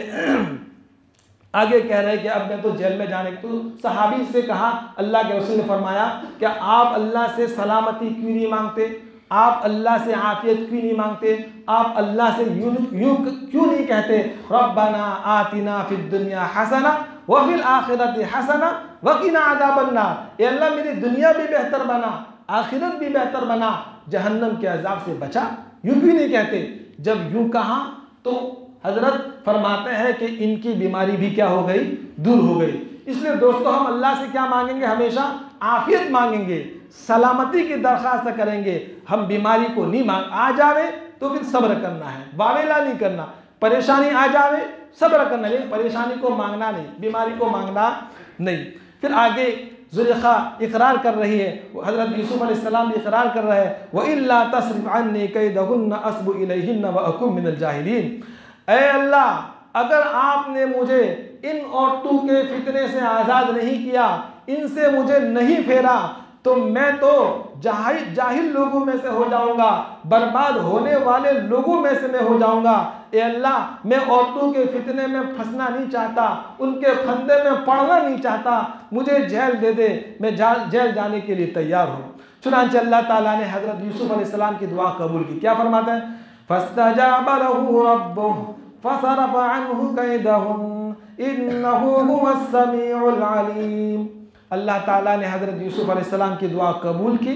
आगे कह रहे हैं कि अब मैं तो जेल में जाने, तो सहाबी से कहा, अल्लाह के रसूल ने फरमाया क्या आप अल्लाह से सलामती क्यों नहीं मांगते, आप अल्लाह से आफियत क्यों नहीं मांगते, आप अल्लाह से यूं क्यों नहीं कहते रब्बना आतिना फिद दुनिया हसना व फिल आखिरति हसना व क़िना अज़ाबन्नार। ये अल्लाह मेरी दुनिया भी बेहतर बना, आखिरत भी बेहतर बना, जहन्नम के अजाब से बचा, यूं क्यों नहीं कहते। जब यूं कहा तो हजरत फरमाते हैं कि इनकी बीमारी भी क्या हो गई, दूर हो गई। इसलिए दोस्तों, हम अल्लाह से क्या मांगेंगे, हमेशा आफियत मांगेंगे, सलामती की दरख्वास्त करेंगे। हम बीमारी को नहीं मांग, आ जावे तो फिर सब्र करना है, वावेला नहीं करना। परेशानी आ जावे सब्र करना, लेकिन परेशानी को मांगना नहीं, बीमारी को मांगना नहीं। फिर आगे ज़ुलेखा इकरार कर रही है, हज़रत यूसुफ अलैहिस्सलाम भी इकरार कर रहे हैं, व इल्ला तस्रिफ अन्नी कैदहुन्ना अस्बु इलैहिन्ना व अकुम मिनल जाहिलीन। ऐ अल्लाह, अगर आपने मुझे इन औरतों के फितने से आज़ाद नहीं किया, इनसे मुझे नहीं फेरा, तो मैं तो जाहिल लोगों में से हो जाऊंगा, बर्बाद होने वाले लोगों में से मैं हो जाऊंगा। ए अल्लाह, मैं औरतों के फितने में फंसना नहीं चाहता, उनके फंदे में पड़ना नहीं चाहता, मुझे जेल दे दे, मैं जेल जाने के लिए तैयार हूँ। चुनांचे अल्लाह ताला ने हज़रत यूसुफ अलैहिस्सलाम की दुआ कबूल की। क्या फरमाते हैं, फस्तजाब लहू रब्बुहु फसरफ़ अन्हु कैदहुन इन्नहु हुवस समीउल अलीम। अल्लाह ताला ने हज़रत यूसुफ अलैहिस्सलाम की दुआ कबूल की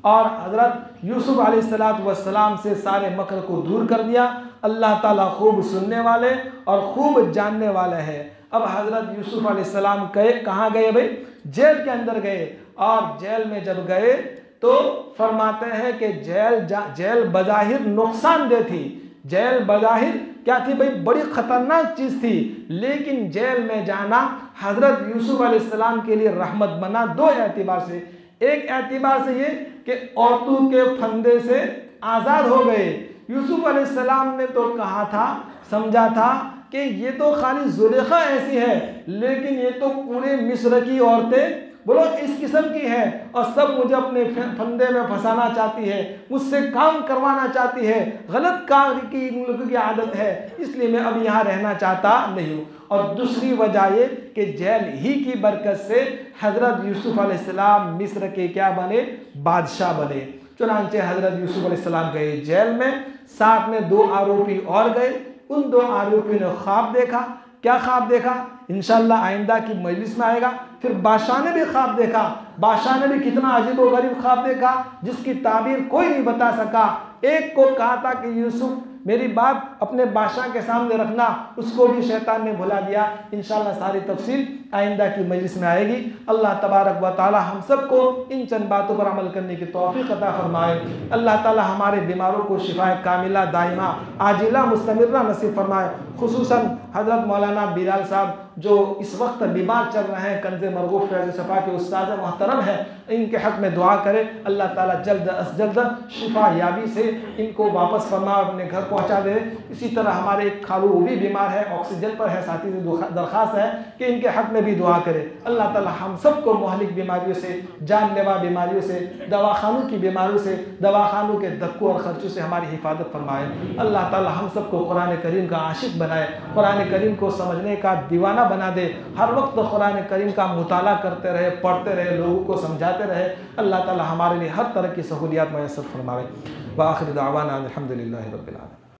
और हज़रत यूसुफ अलैहिस्सलाम से सारे मकर को दूर कर दिया। अल्लाह ताला खूब सुनने वाले और खूब जानने वाले हैं। अब हज़रत यूसुफ अलैहिस्सलाम गए, कहाँ गए भाई, जेल के अंदर गए। और जेल में जब गए तो फरमाते हैं कि जेल बज़ाहिर नुकसानदेह थी, जेल बज़ाहिर क्या थी भाई, बड़ी ख़तरनाक चीज़ थी, लेकिन जेल में जाना हज़रत यूसुफ अलैहिस्सलाम के लिए रहमत बना। 2 एतबार से, एक एतबार से ये कि औरतों के फंदे से आज़ाद हो गए। यूसुफ अलैहिस्सलाम ने तो कहा था, समझा था कि ये तो खाली ज़ुलेखा ऐसी है, लेकिन ये तो पूरे मिस्र की औरतें बोलो इस किस्म की है और सब मुझे अपने फंदे में फंसाना चाहती है, मुझसे काम करवाना चाहती है, गलत काम की इन लोगों की आदत है, इसलिए मैं अब यहाँ रहना चाहता नहीं हूँ। और दूसरी वजह ये कि जेल ही की बरकत से हज़रत यूसुफ अलैहिस्सलाम मिस्र के क्या बने, बादशाह बने। चुनांचे हज़रत यूसुफ अलैहिस्सलाम गए जेल में, साथ में 2 आरोपी और गए। उन 2 आरोपियों ने ख्वाब देखा। क्या ख्वाब देखा, इंशाअल्लाह आइंदा की मजलिस में आएगा। फिर बादशाह ने भी ख्वाब देखा। बादशाह ने भी कितना अजीब और गरीब ख्वाब देखा जिसकी ताबीर कोई नहीं बता सका। एक को कहा था कि यूसुफ मेरी बात अपने बादशाह के सामने रखना, उसको भी शैतान ने भुला दिया। इंशाअल्लाह सारी तफसील आइंदा की मजलिस में आएगी। अल्लाह तबारक व ताला हम सबको इन चंद बातों पर अमल करने की तौफीक अता फरमाए। अल्लाह ताला हमारे बीमारों को शिफाए कामिला दाइमा आजिला मुस्तमिर्रा नसीब फरमाए। खुसूसन हज़रत मौलाना बिलाल साहब जो इस वक्त बीमार चल रहे हैं, कंज़े मरगूफ़ फैज़ सफ़ा के उस्ताद मोहतरम हैं, इनके हक़ में दुआ करें। अल्लाह ताला जल्द अज जल्द शिफा याबी से इनको वापस फरमा अपने घर पहुंचा दे। इसी तरह हमारे एक खालू वो भी बीमार है, ऑक्सीजन पर है, साथी से दरख्वास्त है कि इनके हक़ में भी दुआ करें। अल्लाह ताला हम सबको मोहलिक बीमारियों से, जानलेवा बीमारियों से, दवाखानों की बीमारियों से, दवाखानों के धक्कों और ख़र्चों से हमारी हिफाजत फरमाए। अल्लाह ताला हम सबको कुरान करीम का आशिक बनाए, कुरान करीम को समझने का दीवाना बना दे। हर वक्त कुरान करीम का मुताला करते रहे, पढ़ते रहे, लोगों को समझाते रहे। अल्लाह ताला हमारे लिए हर तरह की सहूलियात मैसर फरमाए। व आखिर दावाना अल्हम्दुलिल्लाहि रब्बिल आलमीन।